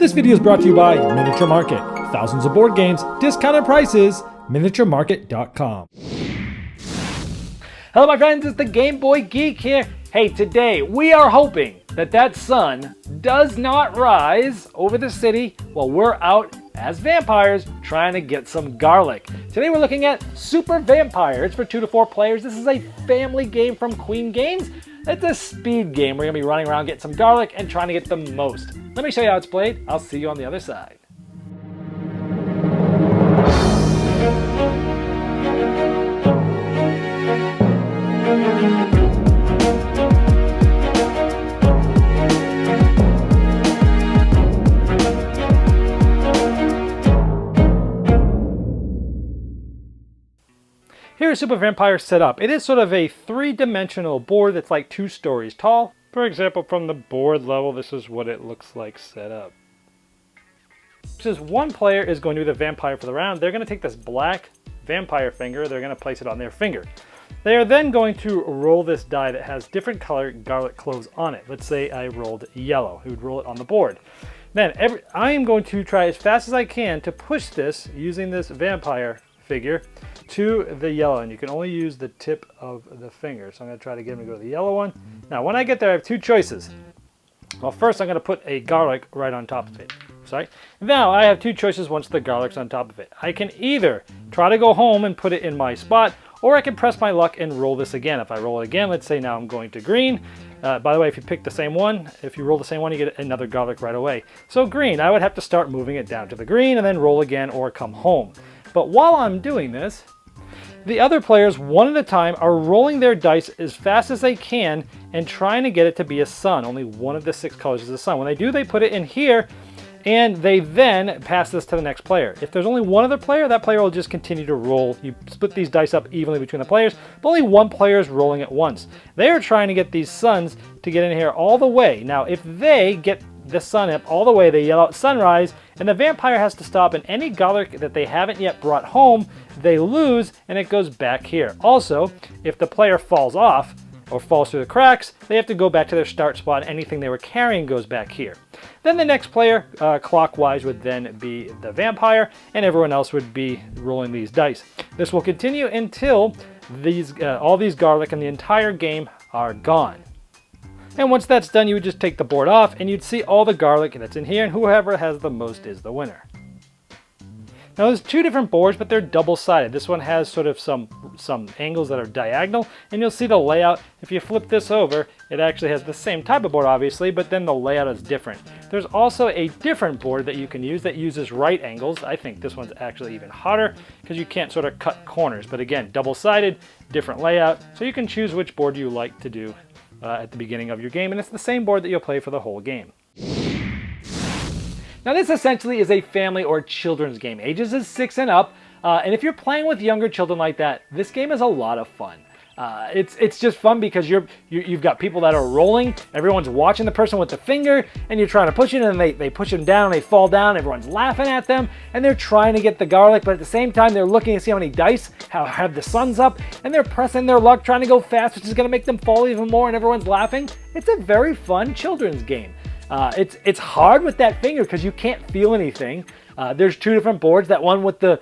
This video is brought to you by Miniature Market. Thousands of board games, discounted prices, miniaturemarket.com. Hello my friends, it's the Game Boy Geek here. Hey, today we are hoping that sun does not rise over the city while we're out as vampires trying to get some garlic. Today we're looking at Super Vampire. It's for 2 to 4 players. This is a family game from Queen Games. It's a speed game. We're going to be running around getting some garlic and trying to get the most. Let me show you how it's played. I'll see you on the other side. Here's Super Vampire set up. It is sort of a three-dimensional board that's like 2 stories tall. For example, from the board level, this is what it looks like set up. Since one player is going to be the vampire for the round, they're going to take this black vampire finger, they're going to place it on their finger. They are then going to roll this die that has different colored garlic cloves on it. Let's say I rolled yellow. Who would roll it on the board? Then I am going to try as fast as I can to push this using this vampire figure to the yellow, and you can only use the tip of the finger. So I'm going to try to get him to go to the yellow one. Now when I get there, I have 2 choices. Well, first I'm going to put a garlic right on top of it. Sorry. Now I have 2 choices once the garlic's on top of it. I can either try to go home and put it in my spot, or I can press my luck and roll this again. If I roll it again, let's say now I'm going to green. By the way, if you pick the same one, if you roll the same one, you get another garlic right away. So green, I would have to start moving it down to the green and then roll again or come home. But while I'm doing this, the other players, one at a time, are rolling their dice as fast as they can and trying to get it to be a sun. Only one of the 6 colors is a sun. When they do, they put it in here, and they then pass this to the next player. If there's only one other player, that player will just continue to roll. You split these dice up evenly between the players, but only one player is rolling at once. They are trying to get these suns to get in here all the way. Now, if they get the sun up all the way, they yell out sunrise, and the vampire has to stop, and any garlic that they haven't yet brought home, they lose, and it goes back here. Also, if the player falls off or falls through the cracks, they have to go back to their start spot. Anything they were carrying goes back here. Then the next player, clockwise, would then be the vampire, and everyone else would be rolling these dice. This will continue until all these garlic in the entire game are gone. And once that's done, you would just take the board off and you'd see all the garlic that's in here, and whoever has the most is the winner. Now there's 2 different boards, but they're double-sided. This one has sort of some angles that are diagonal, and you'll see the layout. If you flip this over, it actually has the same type of board, obviously, but then the layout is different. There's also a different board that you can use that uses right angles. I think this one's actually even hotter because you can't sort of cut corners. But again, double-sided, different layout, so you can choose which board you like to do at the beginning of your game, and it's the same board that you'll play for the whole game. Now this essentially is a family or children's game. Ages is 6 and up, and if you're playing with younger children like that, this game is a lot of fun. It's just fun because you've got people that are rolling, everyone's watching the person with the finger, and you're trying to push it, and they push them down, they fall down, everyone's laughing at them, and they're trying to get the garlic, but at the same time they're looking to see how many dice have the suns up, and they're pressing their luck, trying to go fast, which is going to make them fall even more, and everyone's laughing. It's a very fun children's game. It's hard with that finger because you can't feel anything. There's 2 different boards. That one with the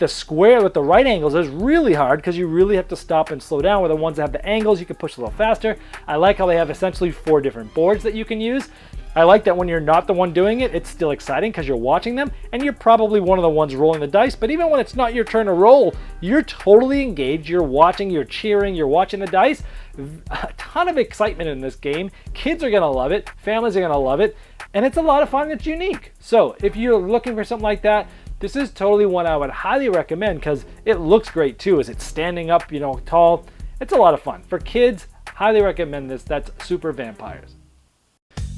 square, with the right angles, is really hard because you really have to stop and slow down. Where the ones that have the angles, you can push a little faster. I like how they have essentially 4 different boards that you can use. I like that when you're not the one doing it, it's still exciting because you're watching them, and you're probably one of the ones rolling the dice, but even when it's not your turn to roll, you're totally engaged, you're watching, you're cheering, you're watching the dice. A ton of excitement in this game. Kids are gonna love it, families are gonna love it, and it's a lot of fun. It's unique. So if you're looking for something like that, this is totally one I would highly recommend because it looks great too as it's standing up, tall. It's a lot of fun. For kids, highly recommend this. That's Super Vampires.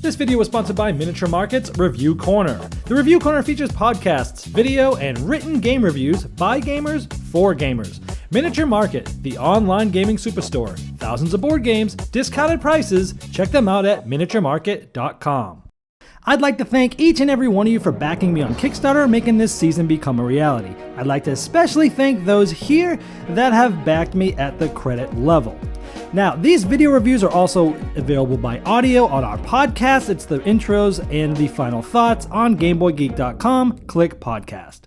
This video was sponsored by Miniature Market's Review Corner. The Review Corner features podcasts, video, and written game reviews by gamers for gamers. Miniature Market, the online gaming superstore. Thousands of board games, discounted prices. Check them out at miniaturemarket.com. I'd like to thank each and every one of you for backing me on Kickstarter, making this season become a reality. I'd like to especially thank those here that have backed me at the credit level. Now, these video reviews are also available by audio on our podcast. It's the intros and the final thoughts on GameBoyGeek.com. Click podcast.